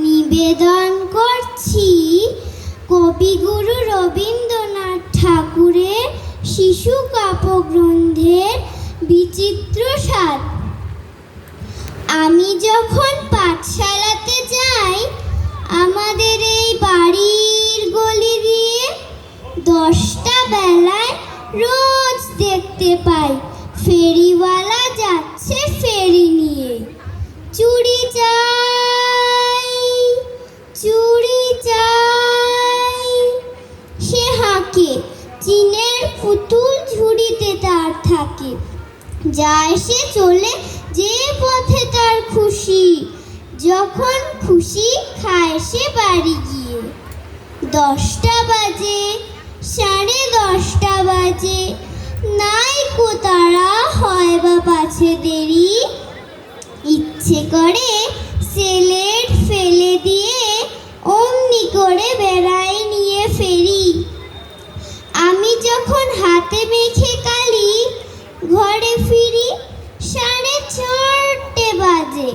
নিবেদন করছি কবিগুরু রবীন্দ্রনাথ ঠাকুরের শিশু কাব্যগ্রন্থের বিচিত্র স্বাদ। আমি যখন পাঠশালাতে যাই, আমাদের এই বাড়ির গলি দিয়ে 10টা বেলায় রোজ দেখতে পাই ফেরিওয়ালা যাচ্ছে ফেরি নিয়ে। চুড়ি চাই, চুড়ি চাই, সে হাঁকে। চিনের পুতুল ঝুড়িতে তার থাকে। যায় সে চলে যে পথে তার খুশি, যখন খুশি খায় সে বাড়ি গিয়ে। 10টা বাজে, 10:30 বাজে, নাইকো তারা, হয় বা পাছে দেরি। ইচ্ছে করে সেলেট ফেলে দিয়ে অমনি করে বেড়াই নিয়ে ফেরি। আমি যখন হাতে মেখে কালি ঘরে ফিরি, 4:30 বাজে,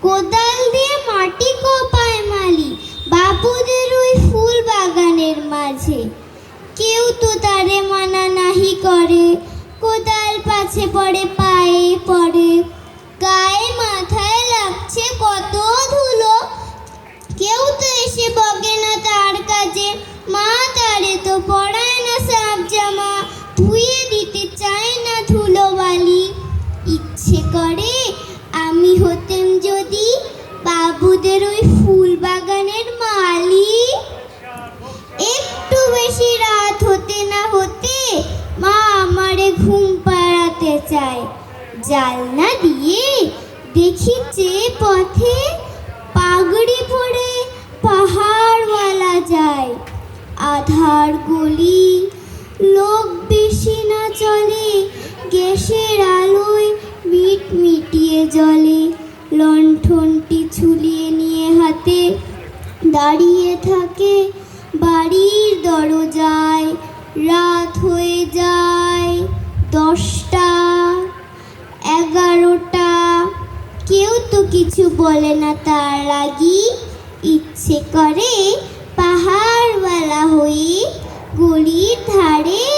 কোদাল দিয়ে মাটি কোপায় মালি বাবুদের ওই ফুল বাগানের মাঝে। কেউ তো তারে মানা নাহি করে, কোদাল পাছে পড়ে পায়ে পড়ে, গায়ে মাথায় লাগছে কত ধুলো। কেউ তো এসে বকে না তার কাজে, মা তারে তো পড়ায় না সাব জামা, ধুয়ে দিতে চায় না ধুলো বালি। ইচ্ছে করে আমি হতেম যদি বাবুদের ওই ফুল বাগানের মালি। একটু বেশি রাত হতে না হতে মা আমারে ঘুম পাড়াতে চায়। জানলা দিয়ে দেখি যে পথে পাগড়ি পরে পাহাড়ওয়ালা যায়। আধার গলি, লোক বেশি না চলে, গ্যাসের আলোয় মিটমিটিয়ে জ্বলে। লণ্ঠনটি ঝুলিয়ে নিয়ে হাতে দাঁড়িয়ে থাকে বাড়ির দরজায়। রাত হয়ে যায় 10টা, 11টা, কেউ তো কিছু বলে না তার লাগি। ইচ্ছে করে পাহাড়ওয়ালা হয়ে গলির ধারে